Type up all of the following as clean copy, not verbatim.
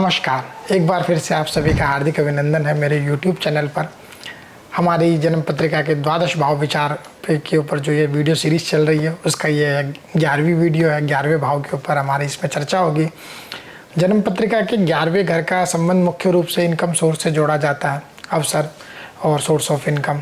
नमस्कार, एक बार फिर से आप सभी का हार्दिक अभिनंदन है मेरे YouTube चैनल पर। हमारी जन्म पत्रिका के द्वादश भाव विचार के ऊपर जो ये वीडियो सीरीज चल रही है उसका ये 11वीं वीडियो है। 11वें भाव के ऊपर हमारी इसमें चर्चा होगी। जन्म पत्रिका के 11वें घर का संबंध मुख्य रूप से इनकम सोर्स से जोड़ा जाता है, अवसर और सोर्स ऑफ इनकम।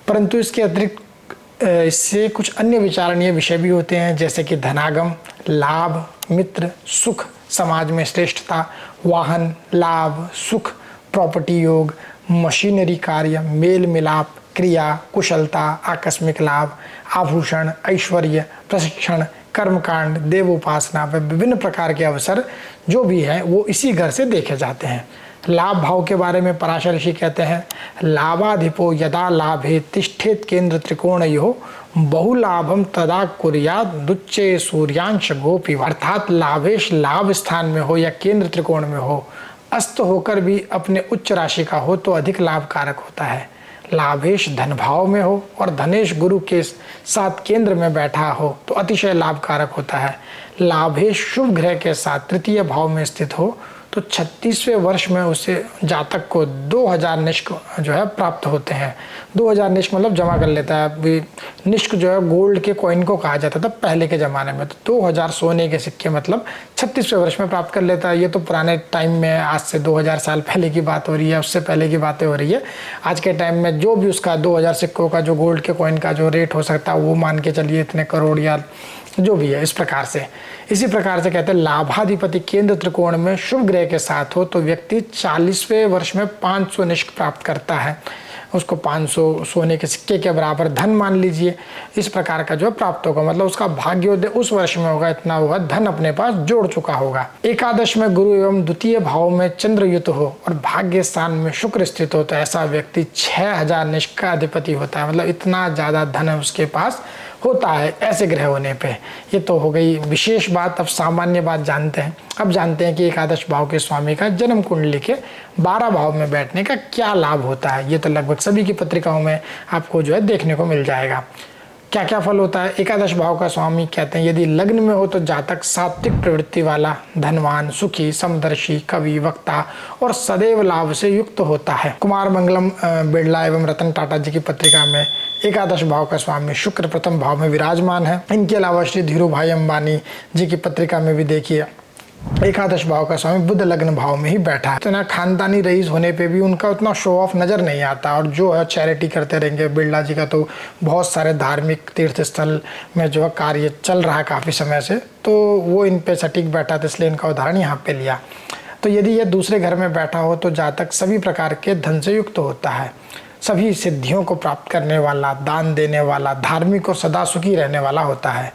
परंतु इसके अतिरिक्त इससे कुछ अन्य विचारणीय विषय भी होते हैं, जैसे कि धनागम, लाभ, मित्र, सुख, समाज में श्रेष्ठता, वाहन, लाभ, सुख, प्रॉपर्टी योग, मशीनरी कार्य, मेल मिलाप, क्रिया, कुशलता, आकस्मिक लाभ, आभूषण, ऐश्वर्य, प्रशिक्षण, कर्मकांड, देवोपासना व विभिन्न प्रकार के अवसर जो भी हैं वो इसी घर से देखे जाते हैं। लाभ भाव के बारे में पराशर ऋषि कहते हैं, लाभाधिपो यदा लाभे तिष्ठेत केंद्र त्रिकोणयो बहुलाभम तदा कुर्यात दुच्चे सूर्यांश गोपी। अर्थात लाभेश लाभ स्थान में हो या केंद्र त्रिकोण में हो, अस्त होकर भी अपने उच्च राशि का हो तो अधिक लाभकारक होता है। लाभेश धन भाव में हो और धनेश गुरु के साथ केंद्र में बैठा हो तो अतिशय लाभकारक होता है। लाभेश शुभ ग्रह के साथ तृतीय भाव में स्थित हो तो 36वें वर्ष में उसे जातक को 2000 निष्क जो है प्राप्त होते हैं। 2000 निष्क मतलब जमा कर लेता है। अभी निष्क जो है गोल्ड के कॉइन को कहा जाता था पहले के ज़माने में, तो 2000 सोने के सिक्के मतलब 36वें वर्ष में प्राप्त कर लेता है। ये तो पुराने टाइम में, आज से 2000 साल पहले की बात हो रही है, उससे पहले की बातें हो रही है। आज के टाइम में जो भी उसका 2000 सिक्कों का जो गोल्ड के कॉइन का जो रेट हो सकता है वो मान के चलिए इतने करोड़ या जो भी है। इस प्रकार से इसी प्रकार से कहते हैं लाभाधिपति केंद्र त्रिकोण में शुभ ग्रह के साथ हो तो व्यक्ति 40वें वर्ष में 500 निष्क प्राप्त करता है। उसको 500 सोने के सिक्के के बराबर धन मान लीजिए, इस प्रकार का जो प्राप्त होगा। मतलब उसका भाग्योदय उस वर्ष में होगा, इतना होगा धन अपने पास जोड़ चुका होगा। एकादश में गुरु एवं द्वितीय भाव में चंद्रयुत हो और भाग्य स्थान में शुक्र स्थित हो तो ऐसा व्यक्ति 6000 निष्क का अधिपति होता है। मतलब इतना ज़्यादा धन है उसके पास होता है ऐसे ग्रह होने पे। ये तो हो गई विशेष बात। अब सामान्य बात जानते हैं। अब जानते हैं कि एकादश भाव के स्वामी का जन्म कुंडली के 12 भाव में बैठने का क्या लाभ होता है। ये तो लगभग सभी की पत्रिकाओं में आपको जो है देखने को मिल जाएगा। क्या क्या फल होता है। एकादश भाव का स्वामी कहते हैं यदि लग्न में हो तो जातक सात्विक प्रवृत्ति वाला, धनवान, सुखी, समदर्शी, कवि, वक्ता और सदैव लाभ से युक्त होता है। कुमार मंगलम बिरला एवं रतन टाटा जी की पत्रिका में एकादश भाव का स्वामी शुक्र प्रथम भाव में विराजमान है। इनके अलावा श्री धीरू भाई अंबानी जी की पत्रिका में भी देखिए एकादश भाव का स्वामी बुध लग्न भाव में ही बैठा है। तो ना खानदानी रईस होने पे भी उनका उतना शो ऑफ नज़र नहीं आता और जो है चैरिटी करते रहेंगे। बिरला जी का तो बहुत सारे धार्मिक तीर्थ स्थल में जो है कार्य चल रहा है काफ़ी समय से, तो वो इन पे सटीक बैठा था, इसलिए इनका उदाहरण यहाँ पे लिया। तो यदि यह दूसरे घर में बैठा हो तो जातक सभी प्रकार के धन से युक्त होता है, सभी सिद्धियों को प्राप्त करने वाला, दान देने वाला, धार्मिक और सदा सुखी रहने वाला होता है।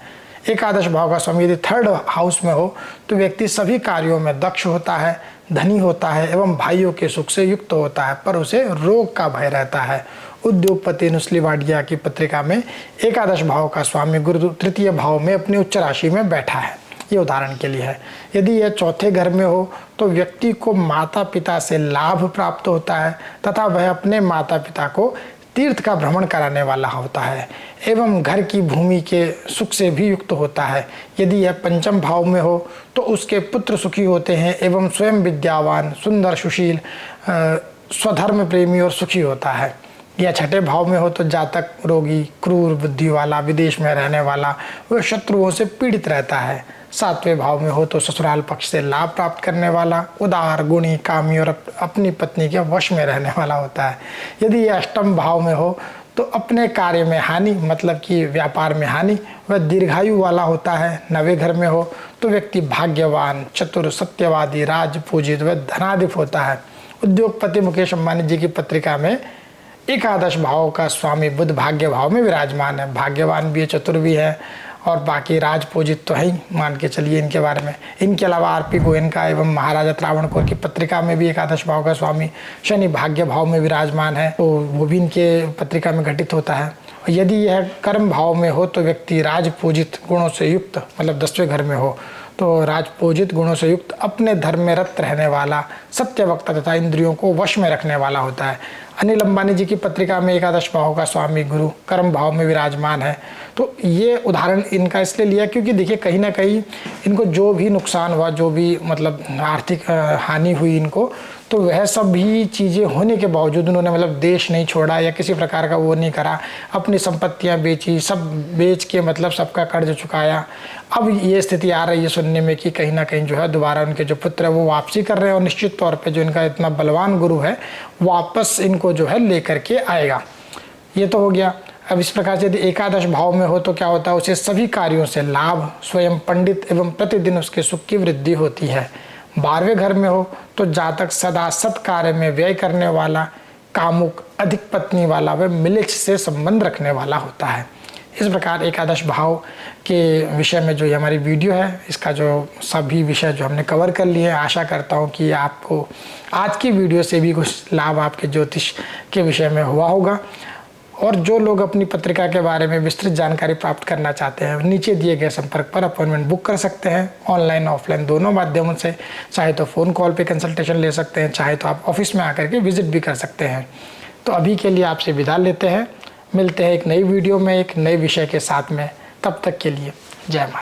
एकादश भाव का स्वामी यदि थर्ड हाउस में हो तो व्यक्ति सभी कार्यों में दक्ष होता है, धनी होता है एवं भाइयों के सुख से युक्त होता है, पर उसे रोग का भय रहता है। उद्योगपति नुस्ली वाडिया की पत्रिका में एकादश भाव का स्वामी गुरु तृतीय भाव में अपनी उच्च राशि में बैठा है। ये उदाहरण के लिए है। यदि यह चौथे घर में हो तो व्यक्ति को माता पिता से लाभ प्राप्त होता है तथा वह अपने माता पिता को तीर्थ का भ्रमण कराने वाला होता है एवं घर की भूमि के सुख से भी युक्त होता है। यदि यह पंचम भाव में हो तो उसके पुत्र सुखी होते हैं एवं स्वयं विद्यावान, सुंदर, सुशील, स्वधर्म प्रेमी और सुखी होता है। या छठे भाव में हो तो जातक रोगी, क्रूर बुद्धि वाला, विदेश में रहने वाला, वह शत्रुओं से पीड़ित रहता है। 7वें भाव में हो तो ससुराल पक्ष से लाभ प्राप्त करने वाला, उदार, गुणी, कामी और अपनी पत्नी के वश में रहने वाला होता है। यदि यह अष्टम भाव में हो तो अपने कार्य में हानि, मतलब कि व्यापार में हानि, वह दीर्घायु वाला होता है। 9वें घर में हो तो व्यक्ति भाग्यवान, चतुर, सत्यवादी, राजपूजित व धनाधिप होता है। उद्योगपति मुकेश अंबानी जी की पत्रिका में एकादश भाव का स्वामी बुध भाग्य भाव में विराजमान है। भाग्यवान भी है, चतुर भी है और बाकी राजपूजित तो है ही, मान के चलिए इनके बारे में। इनके अलावा आरपी गोयनका एवं महाराजा त्रावणकोर की पत्रिका में भी एकादश भाव का स्वामी शनि भाग्य भाव में विराजमान है, तो वो भी इनके पत्रिका में घटित होता है। और यदि यह कर्म भाव में हो तो व्यक्ति राजपूजित गुणों से युक्त, मतलब 10वें घर में हो तो राजपूजित गुणों से युक्त, अपने धर्म में रत रहने वाला, सत्यवक्ता तथा इंद्रियों को वश में रखने वाला होता है। अनिल अंबानी जी की पत्रिका में एकादश भाव का स्वामी गुरु कर्म भाव में विराजमान है। तो ये उदाहरण इनका इसलिए लिया क्योंकि देखिए कहीं ना कहीं इनको जो भी नुकसान हुआ, जो भी मतलब आर्थिक हानि हुई इनको, तो वह सब भी चीज़ें होने के बावजूद उन्होंने मतलब देश नहीं छोड़ा या किसी प्रकार का वो नहीं करा, अपनी संपत्तियां बेची, सब बेच के मतलब सबका कर्ज चुकाया। अब ये स्थिति आ रही है सुनने में कि कहीं ना कहीं जो है दोबारा उनके जो पुत्र है वो वापसी कर रहे हैं और निश्चित तौर पे जो इनका इतना बलवान गुरु है वापस इनको जो है लेकर के आएगा। ये तो हो गया। अब इस प्रकार से यदि एकादश भाव में हो तो क्या होता है, उसे सभी कार्यों से लाभ, स्वयं पंडित एवं प्रतिदिन उसके सुख की वृद्धि होती है। 12वें घर में हो तो जातक सदा सत् कार्य में व्यय करने वाला, कामुक, अधिक पत्नी वाला व मिलेच्छ से संबंध रखने वाला होता है। इस प्रकार एकादश भाव के विषय में जो ये हमारी वीडियो है, इसका जो सभी विषय जो हमने कवर कर लिए हैं, आशा करता हूँ कि आपको आज की वीडियो से भी कुछ लाभ आपके ज्योतिष के विषय में हुआ होगा। और जो लोग अपनी पत्रिका के बारे में विस्तृत जानकारी प्राप्त करना चाहते हैं, नीचे दिए गए संपर्क पर अपॉइंटमेंट बुक कर सकते हैं, ऑनलाइन ऑफलाइन दोनों माध्यमों से। चाहे तो फ़ोन कॉल पे कंसल्टेशन ले सकते हैं, चाहे तो आप ऑफिस में आकर के विजिट भी कर सकते हैं। तो अभी के लिए आपसे विदा लेते हैं, मिलते हैं एक नई वीडियो में एक नए विषय के साथ में। तब तक के लिए जय माता।